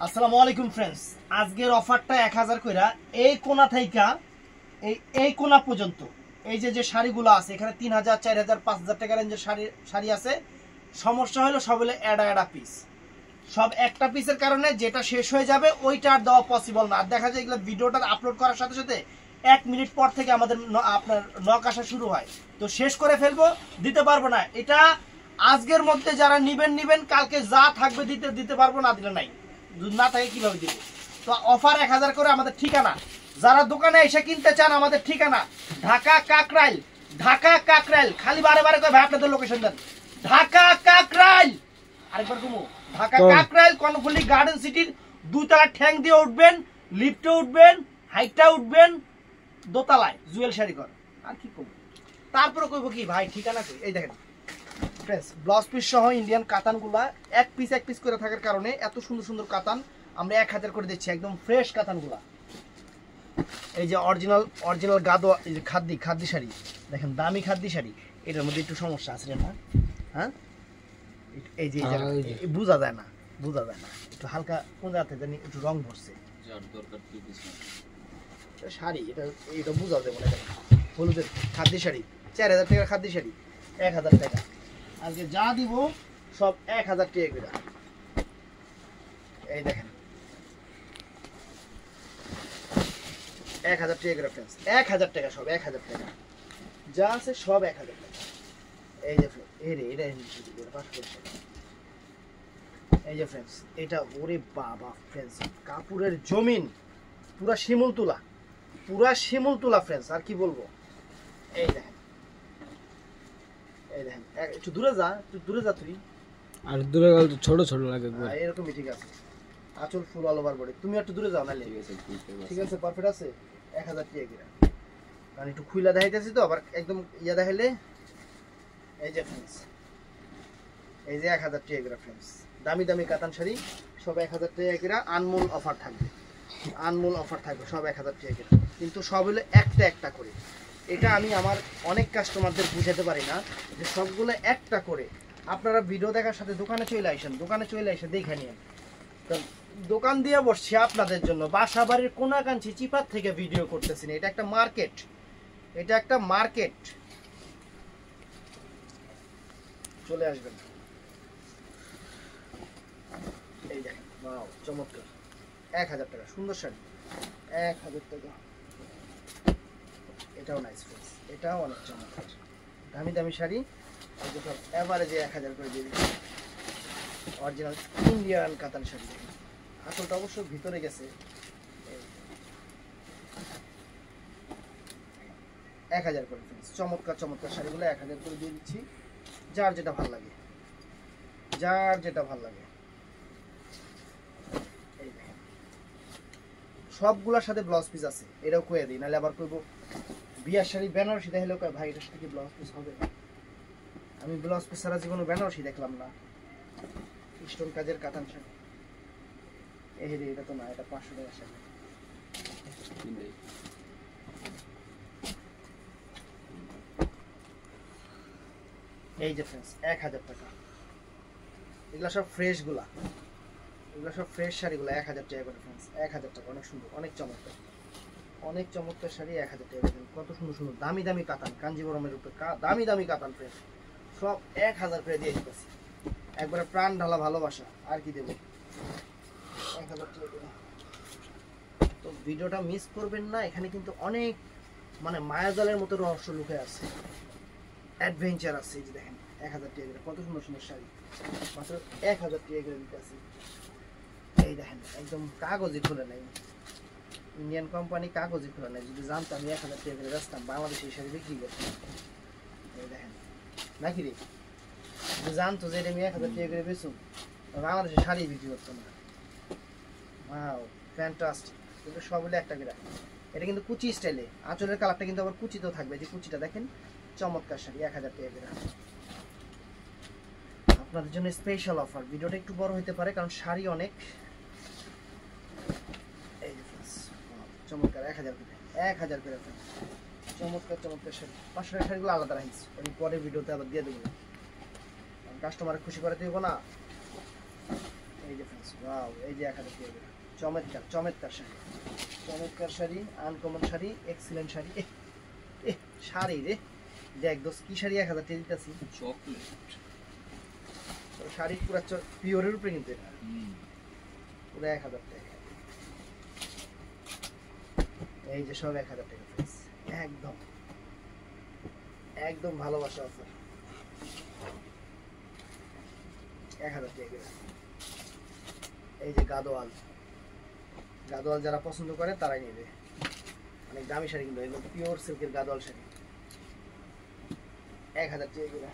আসসালামু আলাইকুম ফ্রেন্ডস, আজকের অফারটা 1000 কইরা এই কোণা থাইকা এই কোণা পর্যন্ত। এই যে শাড়িগুলো আছে এখানে 3000 4000 5000 টাকা রেঞ্জের শাড়ি আছে। সমস্যা হলো সব হলো এডা পিস, সব একটা পিসের কারণে যেটা শেষ হয়ে যাবে ওইটা আর দেওয়া পসিবল না। আর দেখা যায় এগুলো ভিডিওটা আপলোড করার সাথে সাথে 1 মিনিট পর থেকে আমাদের আপনার নক আসা শুরু হয়, তো শেষ করে ফেলবো, দিতে পারবো না। এটা আজকের মধ্যে যারা নিবেন কালকে যা থাকবে দিতে পারবো, না দিলে নাই, না থাকে কিভাবে দিব। তো অফার 1000 করে। আমাদের ঠিকানা, যারা দোকানে এসে কিনতে চান, আমাদের ঠিকানা ঢাকা কাকরাইল। ঢাকা কাকরাইল, খালি বারে বারে কই ভাই আপনাদের লোকেশন দেন। ঢাকা কাকরাইল, আরেকবার ঘুমো, ঢাকা কাকরাইল কর্ণফুলী গার্ডেন সিটির 2 তলা ঠ্যাং দিয়ে উঠবেন, লিফটে উঠবেন, হাইটটা উঠবেন, দোতলায় জুয়েল শাড়ি ঘর। আর কি করব, তারপরে কইব কি ভাই ঠিকানা কই। এই দেখেন ফ্রেন্ডস, ব্লাউজ পিস সহ ইন্ডিয়ান কাতানগুলা এক পিস করে থাকার কারণে এত সুন্দর সুন্দর কাতান আমরা 1000 করে দিচ্ছি, একদম ফ্রেশ কাতানগুলা। এই যে অরিজিনাল গাদো, এই যে খাদ্দি শাড়ি দেখেন, দামি খাদ্দি শাড়ি। এটার মধ্যে একটু সমস্যা আছে না, হ্যাঁ এই যে বোঝা যায় না, একটু হালকা কোন জায়গাতে জানি একটু রং ভরছে শাড়ি। এটা বোঝা যাবে না। হলুদের খাদ্দি শাড়ি 4000 টাকার খাদ্দি শাড়ি 1000 টাকা। আজকে যা দিব সব 1000 টাকা করে। এই দেখেন 1000 টাকা করে ফ্রেন্ডস, 1000 টাকা, সব 1000 টাকা, যা আছে সব 1000 টাকা। এই যে এই যে ফ্রেন্ডস, এটা ওরে বাবা ফ্রেন্ডস, কাপড়ের জমিন, পুরা শিমুল তুলা ফ্রেন্ডস। আর কি বলবো, এই দেখেন একটু দূরে যা তুই। আর দূরে গেলে তো ছোট লাগে এরকমই ঠিক আছে। আঁচল ফুল অল ওভার বডি, তুমি একটু দূরে যাও না। ঠিক আছে পারফেক্ট আছে। 1000 টাকা করে, কারণ একটু খুইলা দেখাইতেছি তো, আবার একদম ইয়া দেখাইলে। এই যে ফ্রেন্ডস, এই যে 1000 টাকা করে ফ্রেন্ডস, দামি কাতান শাড়ি সব 1000 টাকা করে। আনমোল অফার থাকবে সব 1000 টাকা করে, কিন্তু সব হলো একটা করে। এটা আমি আমার অনেক কাস্টমারদের বুঝাতে পারি না যে সবগুলো একটা করে। আপনারা ভিডিও দেখার সাথে দোকানে চলে এসে দেখে নিন। তো দোকান দিয়ে বসছি আপনাদের জন্য, বাসা বাড়ির কোনাকাঞ্চি চিপার থেকে ভিডিও করতেছি না। এটা একটা মার্কেট, চলে আসবেন। এই দেখেন ওয়াও চমৎকার, 1000 টাকা সুন্দর শাড়ি, 1000 টাকা। এটাও নাইস ফ্রেন্ডস, এটাও অনেক চমৎকার, দামি শাড়ি। এই যে সব এভারেজে 1000 করে দিয়ে দিচ্ছি। অরিজিনাল ইন্ডিয়ান কাতান শাড়ি, আসলটা অবশ্য ভিতরে গেছে। 1000 করে ফ্রেন্ডস, চমৎকার শাড়িগুলো 1000 করে দিয়ে দিচ্ছি। যার যেটা ভালো লাগে। এই দেখেন সবগুলোর সাথে ব্লাউজ পিস আছে, এটাও কয়ে দিই, নাহলে আবার কইব বিয়ার শাড়ি বেনারসি দেখাইলেও কয় ভাই এটার সাথে কি ব্লাউজ পিস হবে। আমি ব্লাউজ পিস ছাড়া জীবনে বেনারসি দেখলাম না। স্টোন কাজের কাতান শাড়ি, এই রে, এটা তো না, এটা 500 টাকা শাড়ি। এই যে ফ্রেন্ডস 1000 টাকা। এগুলা সব ফ্রেশ শাড়িগুলো 1000 টাকা করে ফ্রেন্ডস, 1000 টাকা। অনেক সুন্দর, অনেক চমৎকার শাড়ি 1000 টাকা। কত সুন্দর দামি কাতান, কাঞ্জিবরমের উপরে দামি কাতান ফ্রেন্ডস, সব 1000 করে দিয়ে দিতেছি। একবারে প্রাণ ঢালা ভালোবাসা, আর কি দেবো। 1000 টাকা করে। তো ভিডিওটা মিস করবেন না, এখানে কিন্তু অনেক মায়াজালের মতো রহস্য লুকে আছে, অ্যাডভেঞ্চার আছে। এই যে দেখেন 1000 টাকা করে, কত সুন্দর শাড়ি, মাত্র 1000 টাকা করে দিতে আছে। এই দেখেন একদম কাগজই খুলে নেই, ইন্ডিয়ান কোম্পানি কাগজই খুলে নেই। যদি জানতাম আমি 1000 টাকা করে বেচতাম, বাংলাদেশে এই শাড়ি বিক্রি করতাম। এই দেখেন নাকি রে, যদি জানতো যে এটা আমি 1000 টাকা করে বেচুন, বাংলাদেশে শাড়ি বিক্রি করতাম না। ওয়াও ফ্যান্টাস্টিক, কিন্তু সব হলো একটা করে। এটা কিন্তু কুচি স্টাইলে, আঁচলের কালারটা কিন্তু আবার কুচিতেও থাকবে। যে কুচিটা দেখেন, চমৎকার শাড়ি 1000 টাকা করে। আপনাদের জন্য স্পেশাল অফার। ভিডিওটা একটু বড় হতে পারে কারণ শাড়ি অনেক। এই যে চমৎকার 1000 করে, চমৎকার শাড়ি। 500 টাকার শাড়িগুলো আলাদা রাখিস, আমি পরে ভিডিওতে আবার দিয়ে দেবো, কাস্টমার খুশি করে দেবো না। এই যে ফ্রেন্ডস ওয়াও, এই যে 1000 টাকা করে। চমৎকার চমৎকার শাড়ি, চমৎকার শাড়ি, আনকমন শাড়ি, এক্সিলেন্ট শাড়ি। শাড়ি রে দেখ দোস্ত, কি শাড়ি 1000 টাকা দিতেছি। চকলেট শাড়ি পুরো পিওরের উপরে কিন্তু এটা পুরো 1000 টাকা। এই যে সব 1000 টাকা ফ্রেন্ডস, একদম একদম ভালোবাসা অফার 1000 টাকা করে। এই যে গাদোয়াল, গাদোয়াল যারা পছন্দ করে তারাই নেবে, অনেক দামি শাড়ি কিন্তু এগুলো পিওর সিল্কের গাদোয়াল শাড়ি 1000 টাকা করে।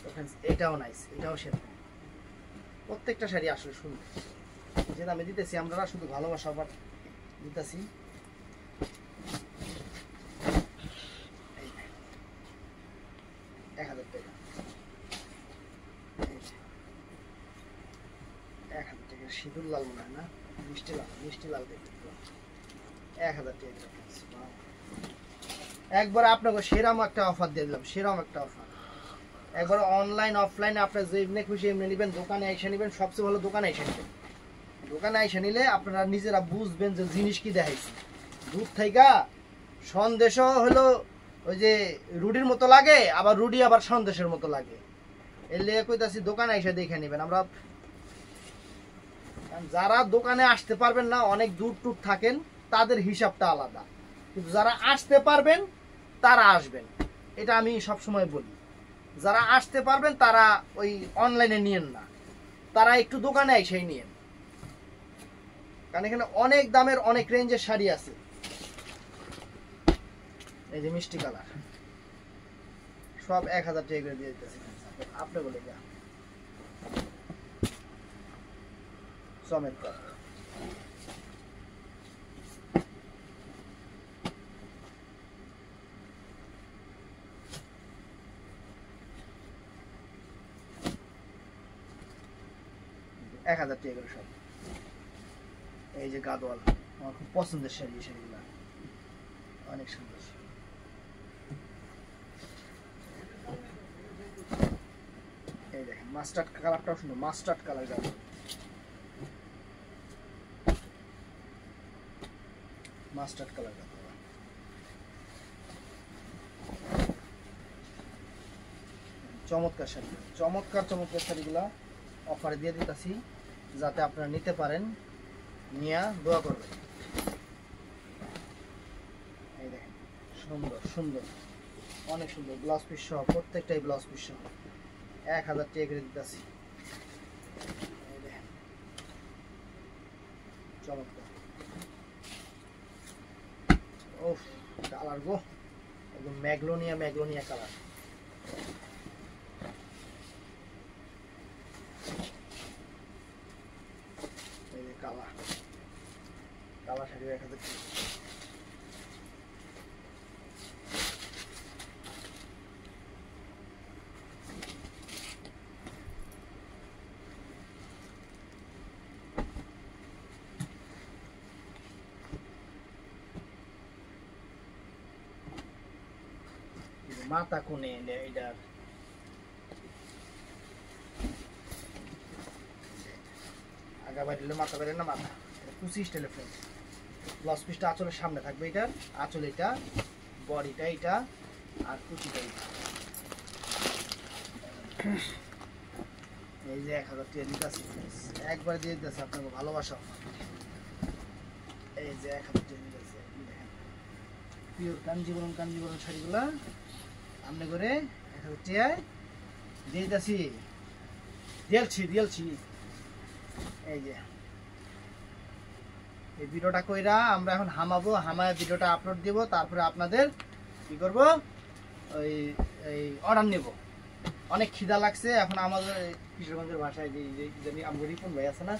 তো फ्रेंड्स এটাও নাইস, এটাও শেয়ার করুন। প্রত্যেকটা শাড়ি আসলে সুন্দর, যে দামে দিতেছি আমরা শুধু ভালোবাসা অফার দিতেছি। 1000 টাকা, 1000 টাকা সিঁদুর লাল মনে হয় না, মিষ্টি লাল, মিষ্টি লাল দেখতে 1000 টাকা। একবার আপনাকে সেরাম একটা অফার দিয়ে দিলাম, সেরাম একটা অফার। একবার অনলাইন অফলাইনে আপনার যেমনি খুশি এমনি নেবেন, দোকানে এসে নেবেন, সবচেয়ে ভালো দোকানে এসে নেবেন। দোকানে এসে নিলে আপনারা নিজেরা বুঝবেন যে জিনিস কি দেখাইছে। দুধ থেকে সন্দেশও হলো ওই যে রুটির মতো লাগে, আবার রুটি আবার সন্দেশের মতো লাগে। এর লেগে কইতাছি দোকানে এসে দেখে নেবেন। আমরা যারা দোকানে আসতে পারবেন না, অনেক দূর টুর থাকেন, তাদের হিসাবটা আলাদা, কিন্তু যারা আসতে পারবেন তারা আসবেন, এটা আমি সবসময় বলি। যারা আসতে পারবেন তারা ওই অনলাইনে নিয়েন না, তারা একটু দোকানে এসেই নিয়েন, কারণ এখানে অনেক দামের অনেক রেঞ্জের শাড়ি আছে। এই যে মিষ্টি কালার সব 1000 টাকা করে দিয়ে দিতেছি আপনি বলে যা চমৎকার। এক 1000 টাকা করে সব। এই যে গাদোয়াল আমার খুব পছন্দের শাড়ি, শাড়িগুলো অনেক সুন্দর। এই দেখেন মাস্টার্ড কালারটাও সুন্দর, mustard colour Gadwal, mustard colour Gadwal. চমৎকার শাড়ি, চমৎকার চমৎকার শাড়িগুলা অফারে দিয়ে দিতেছি, যাতে আপনারা নিতে পারেন, নিয়ে দোয়া করবেন। এই দেখেন সুন্দর সুন্দর, অনেক সুন্দর ব্লাউজ পিস সহ, প্রত্যেকটাই ব্লাউজ পিস সহ 1000 টাকা করে দিতেছি। এই দেখেন চমৎকার, ওফ কালার গো, একদম ম্যাগলোনিয়া ম্যাগলোনিয়া কালার। কালা কালা শাড়ি 1000 টাকা। মাথা কোণে এটার আগা বাইরে মাথা বাইরে না, মাথা কুচি স্টাইলে ফ্রেন্ডস। ব্লাউজ পিসটা আঁচলের সামনে থাকবে, এটার আঁচল এটা, বডিটা এটা, আর কুচিটা এটা। এই যে 1000 টাকা দিতেছি ফ্রেন্ডস, একবার দিয়ে দিতেছি আপনাকে ভালোবাসা। এই যে 1000 টাকা দিতেছি, পিওর কাঞ্জিবরম, কাঞ্জিবরম শাড়িগুলা আমনে করে 1000 টাকায় দিয়ে দিতেছি, দিয়েছি। এই যে এই ভিডিওটা কইরা আমরা এখন হামাবো, হামায় ভিডিওটা আপলোড দিব, তারপরে আপনাদের কি করব, ওই এই অর্ডার নেব। অনেক খিদা লাগছে এখন আমাদের কিশোরগঞ্জের ভাষায়, যে জানি আমরা রিপন ভাই আছে না,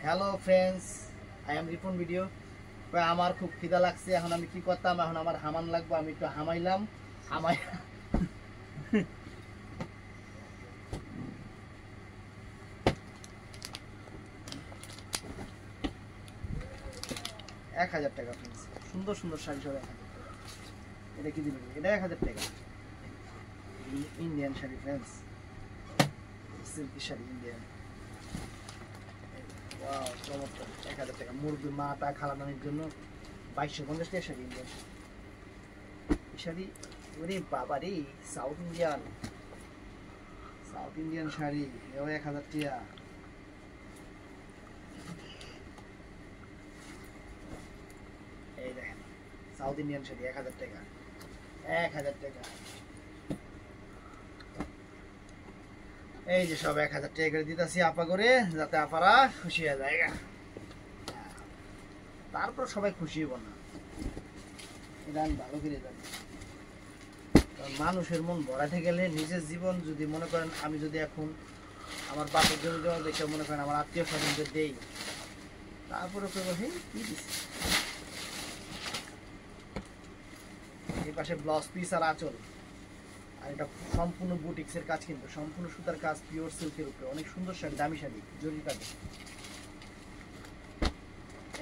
hello friends I am Ripon video. আমার খুব খিদা লাগছে, এখন আমি কি করতাম, এখন আমার হামান লাগবে, আমি একটু হামাইলাম, হামাই 1000 টাকা ফ্রেন্ডস, সুন্দর সুন্দর শাড়ি সব 1000 টাকা। এটা কি দিবেন, এটা 1000 টাকা Indian sari friends, silky sari Indian চমৎকার 1000 টাকা মুরগি মাটা খালানোর জন্য 2250 টাকা শাড়ি ইন্ডিয়ান শাড়ি ওরে বাবা রে সাউথ ইন্ডিয়ান শাড়ি এও 1000 টাকা এই দেখেন সাউথ ইন্ডিয়ান শাড়ি 1000 টাকা 1000 টাকা এই যে সব 1000 টাকা করে দিতেছি আপা করে যাতে আপারা খুশি হয়ে যায় তারপর সবাই খুশি হবো না এটা আমি ভালো করে জানি মানুষের মন ভরাতে গেলে নিজের জীবন যদি মনে করেন আমি যদি এখন আমার বাপের জমি জমা দেখে মনে করেন আমার আত্মীয় স্বজনদের দেই তারপরে হে কি দিচ্ছি এই পাশে ব্লাউজ পিস আর আঁচল আর এটা সম্পূর্ণ বুটিক্সের কাজ কিন্তু সম্পূর্ণ সুতার কাজ পিওর সিল্কের উপরে অনেক সুন্দর শাড়ি দামি শাড়ি জরি কাজ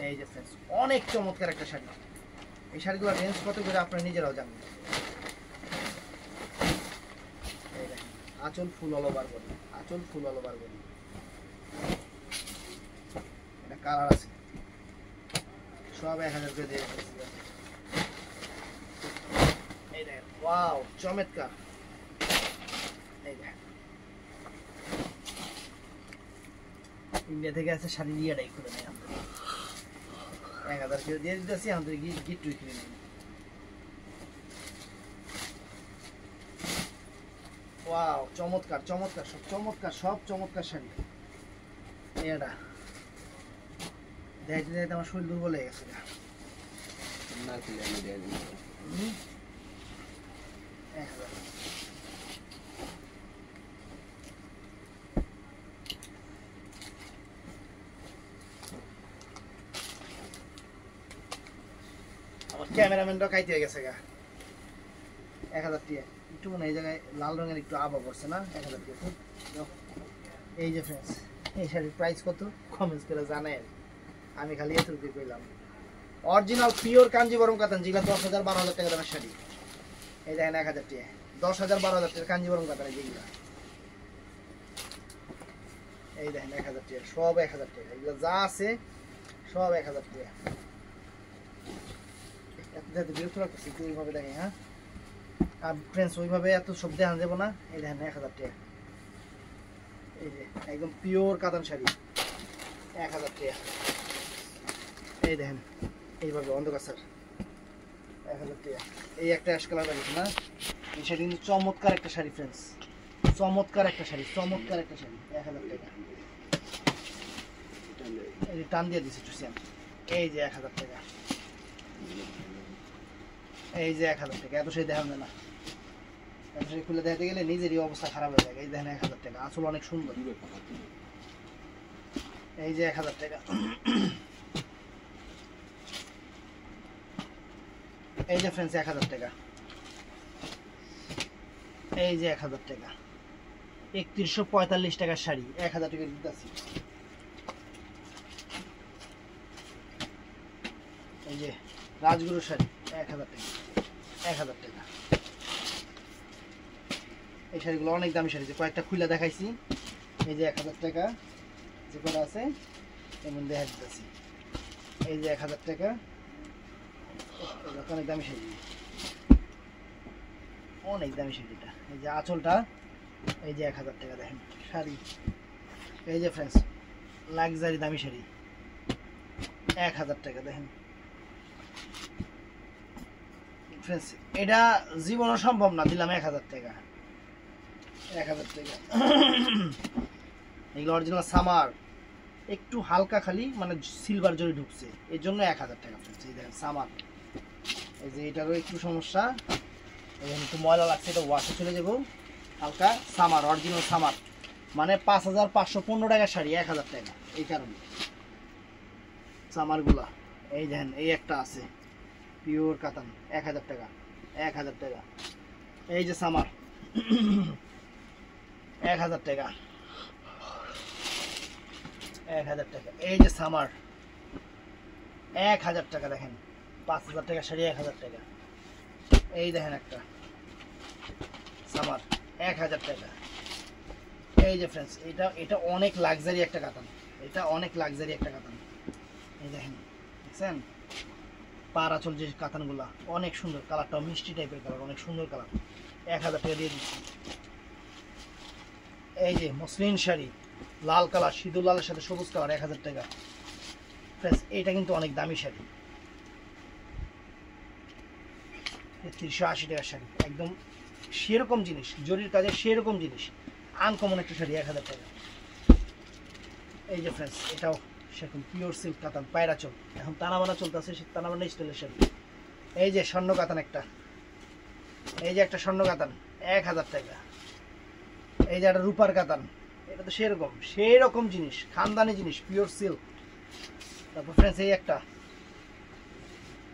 এই যে ফ্রেন্ডস অনেক চমৎকার একটা শাড়ি এই শাড়িগুলোর রেঞ্জ কত করে আপনারা নিজেরাও জানেন এই দেখেন আঁচল ফুল অল ওভার বডি আঁচল ফুল অল ওভার বডি এটা কালার আছে সব 1000 করে দিয়ে দিচ্ছি এই দেখেন ওয়াও চমৎকার এই দেখেন ইন্ডিয়া থেকে আছে শাড়ি নিয়েটাই করে নেই আমরা 1000 করে দিয়ে দিতেছি আমাদের গিফট কিনে নেই ওয়াও চমৎকার চমৎকার সব চমৎকার শাড়ি এটা দেখতে দেখতে আমার শরীর দুর্বল হয়ে গেছে না তুলে আমি দিয়ে দিই 1000 আমার ক্যামেরাম্যানটা খাইতে হয়ে গেছে গা 1000 টাকা একটু মনে এই জায়গায় লাল রঙের একটু আভা পড়ছে না 1000 টাকা এই যে ফ্রেন্ডস এই শাড়ির প্রাইস কত কমেন্টস করে জানেন আমি খালি এতটুকু কইলাম অরিজিনাল পিওর কাঞ্জিবরম কাতান যেগুলো 10,000 12,000 টাকা দামের শাড়ি এই দেখেন 1000 টাকা 10,000 12,000 টাকা কাঞ্জিবরম কাতান যেগুলো এই দেখেন 1000 টাকা সব 1000 টাকা এগুলো যা আছে সব 1000 টাকা এত বিরক্ত লাগতেছে একটু ওইভাবে দেখেন হ্যাঁ আর ফ্রেন্ডস ওইভাবে এত সব দেখানো যাবো না এই দেখেন 1000 টাকা এই যে একদম পিওর কাতান শাড়ি 1000 টাকা এই দেখেন এইভাবে অন্ধকার স্যার 1000 টাকা এই একটা অ্যাশ কালার আছে না এই শাড়ি কিন্তু চমৎকার একটা শাড়ি ফ্রেন্ডস চমৎকার একটা শাড়ি 1000 টাকা এই টান দিয়ে দিচ্ছি টুসিয়ান এই যে 1000 টাকা এই যে 1000 টাকা এত সেই দেখাবে না এত সেই খুলে দেখাতে গেলে নিজেরই অবস্থা খারাপ হয়ে যায় এই দেখেন 1000 টাকা আসলে অনেক সুন্দর এই যে 1000 টাকা এই যে ফ্রেন্ডস 1000 টাকা এই যে 1000 টাকা 3145 টাকার শাড়ি 1000 টাকা দিতেছি এই যে রাজগুরু শাড়ি 1000 টাকা 1000 টাকা এই শাড়িগুলো অনেক দামি শাড়ি কয়েকটা খুলে দেখাইছি এই যে 1000 টাকা যে কটা আছে এমন দেখা দিতেছি এই যে 1000 টাকা অনেক দামি শাড়ি অনেক দামি শাড়িটা এই যে আঁচলটা এই যে 1000 টাকা দেখেন শাড়ি এই যে ফ্রেন্ডস লাক্সারি দামি শাড়ি 1000 টাকা দেখেন ফ্রেন্ডস এটা জীবনও সম্ভব না দিলাম 1000 টাকা 1000 টাকা এগুলো অরিজিনাল সামার একটু হালকা খালি মানে সিলভার জরি ঢুকছে এর জন্য 1000 টাকা ফ্রেন্ডস এই দেখেন সামার এই যে এটারও একটু সমস্যা এখানে একটু ময়লা লাগছে এটা ওয়াশে চলে যাবো হালকা সামার অরিজিনাল সামার মানে 5515 টাকার শাড়ি 1000 টাকা এই কারণে সামারগুলা এই দেখেন এই একটা আছে পিওর কাতান 1000 টাকা 1000 টাকা এই যে সামার 1000 টাকা 1000 টাকা এই যে সামার 1000 টাকা দেখেন 5000 টাকা শাড়ি 1000 টাকা এই দেখেন একটা সামার 1000 টাকা এই যে ফ্রেন্ডস এটা অনেক লাক্সারি একটা কাতান এটা অনেক লাক্সারি একটা কাতান। এই দেখেন, দেখছেন পার আঁচল যে কাতানগুলা অনেক সুন্দর, কালারটাও মিষ্টি টাইপের কালার, অনেক সুন্দর কালার। 1000 টাকা দিয়ে দিচ্ছি। এই যে মসলিন শাড়ি, লাল কালার, সিঁদুর লালের সাথে সবুজ কালার, 1000 টাকা। ফ্রেন্ডস এইটা কিন্তু অনেক দামি শাড়ি, 380 টাকার শাড়ি, একদম সেরকম জিনিস, জরির কাজে সেরকম জিনিস, আনকমন একটা শাড়ি, 1000 টাকা। এই যে ফ্রেন্ডস এটাও সেরকম পিওর সিল্ক কাতান, পায়রা চল, এখন তানাবানা চলতেছে, সে তানাবানা স্টাইলের শাড়ি। এই যে স্বর্ণ কাতান একটা, এই যে একটা স্বর্ণ কাতান, 1000 টাকা। এই যে একটা রূপার কাতান, এটা তো সেরকম জিনিস, খানদানি জিনিস, পিওর সিল্ক। তারপর ফ্রেন্ডস এই একটা,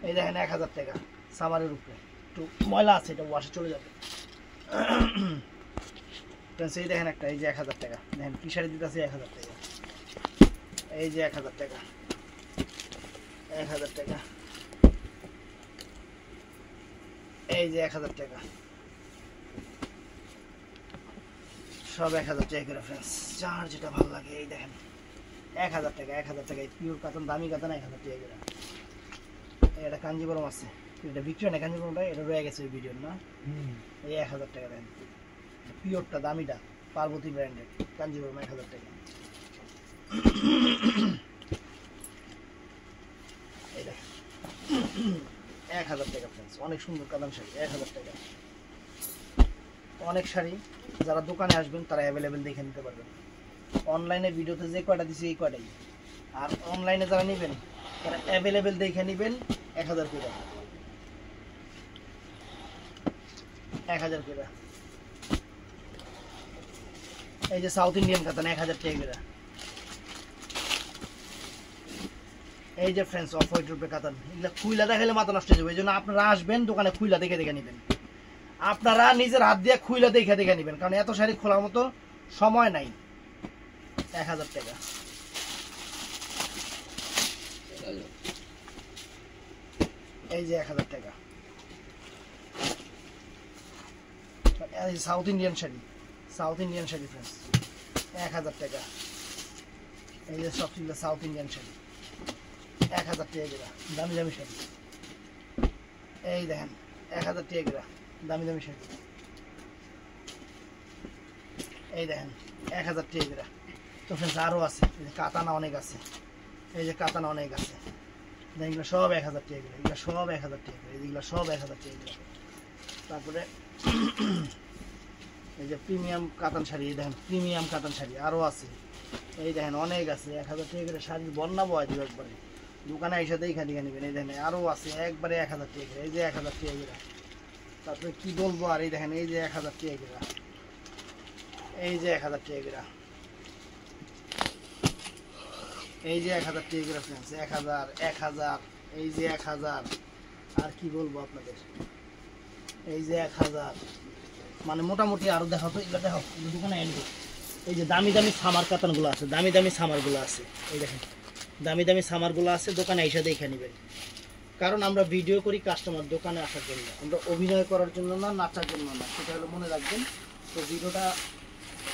এই দেখেন 1000 টাকা, সামারের উপরে, একটু ময়লা আছে, এটা ওয়াশে চলে যাবে। ফ্রেন্ডস এই দেখেন একটা, এই যে 1000 টাকা, দেখেন কি শাড়ি দিতেছে, 1000 টাকা। এই যে 1000 টাকা, 1000 টাকা। এই যে 1000 টাকা, সব 1000 টাকা করে ফ্রেন্ডস, যার যেটা ভালো লাগে। এই দেখেন 1000 টাকা, 1000 টাকা, পিওর কাতান, দামি কাতান, 1000 টাকা করে। এটা কাঞ্জিবরম আছে, এটা বিক্রি হয় না কাঞ্জিবরমটা, এটা রয়ে গেছে ওই ভিডিওর না। এই 1000 টাকা দেন, পিওরটা দামিটা, পার্বতী ব্র্যান্ডের কাঞ্জিবরম, 1000 টাকা। এই দেখেন 1000 টাকা ফ্রেন্ডস, অনেক সুন্দর কাতান শাড়ি, 1000 টাকা। অনেক শাড়ি যারা দোকানে আসবেন তারা অ্যাভেলেবেল দেখে নিতে পারবেন। অনলাইনে ভিডিওতে যে কয়টা দিছি এই কয়টাই, আর অনলাইনে যারা নেবেন তারা অ্যাভেলেবেল দেখে নেবেন। 1000 টাকা, 1000 টাকা। এই যে সাউথ ইন্ডিয়ান কাতান, 1000 টাকা করে। এই যে ফ্রেন্ডস অফ হোয়াইট রূপে কাতান, এগুলা খুইলা দেখাইলে মাথা নষ্ট হয়ে যাবে। এই জন্য আপনারা আসবেন দোকানে, খুইলা দেখে দেখে নেবেন, আপনারা নিজের হাত দিয়ে খুইলা দেখে দেখে নেবেন, কারণ এত শাড়ি খোলার মতো সময় নাই। 1000 টাকা। এই যে 1000 টাকা, south Indian sari, south Indian sari friends, 1000 টাকা। এই যে সব সাউথ ইন্ডিয়ান শাড়ি, 1000 টাকা করে, দামি দামি শাড়ি। এই দেখেন 1000 টাকা করে, দামি দামি শাড়ি। এই দেখেন 1000 টাকা করে। তো ফ্রেন্ডস আরও আছে, কাতানা অনেক আছে, এই যে কাতানা অনেক আছে, এগুলো সব 1000 টাকা করে, এগুলো সব 1000 টাকা করে, এগুলো সব 1000 টাকা করে। তারপরে এই যে প্রিমিয়াম কাতান শাড়ি, এই দেখেন প্রিমিয়াম কাতান শাড়ি আরও আছে, এই দেখেন অনেক আছে, 1000 টাকা করে শাড়ির বন্যা বয় দিব একবারে, দোকানে এসে দেখে দেখে নেবেন। এই দেখেন আরও আছে একবারে 1000 টাকা করে, এই যে 1000 টাকা করে। তারপরে কি বলবো আর, এই দেখেন এই যে 1000 টাকা করে, এই যে 1000 টাকা করে, এই যে 1000 টাকা করে ফ্রেন্ডস, 1000, 1000, এই যে 1000। আর কি বলবো আপনাদের, এই যে 1000, মানে মোটামুটি আরো দেখাও তো, এগুলো দেখাও দোকানে আনবো। এই যে দামি দামি সামার কাতানগুলো আছে, দামি দামি সামারগুলো আছে, এই দেখেন দামি দামি সামারগুলো আছে, দোকানে এসে দেখে নেবেন। কারণ আমরা ভিডিও করি কাস্টমার দোকানে আসার জন্য, আমরা অভিনয় করার জন্য না, নাচার জন্য না, সেটা হলো মনে রাখবেন। তো ভিডিওটা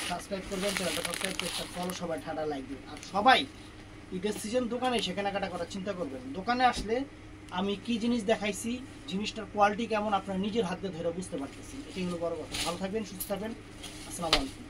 সাবস্ক্রাইব করবেন, চ্যানেলটা সাবস্ক্রাইব করতে ফলো, সবাই ঠান্ডা লাইক দিন। আর সবাই ঈদের সিজন দোকানে এসে কেনাকাটা করার চিন্তা করবেন। দোকানে আসলে আমি কি জিনিস দেখাইছি, জিনিসটার কোয়ালিটি কেমন, আপনারা নিজের হাতে ধরে বুঝতে পারতেছি, এটাই হলো বড় কথা। ভালো থাকবেন, সুস্থ থাকবেন, আসসালামু আলাইকুম।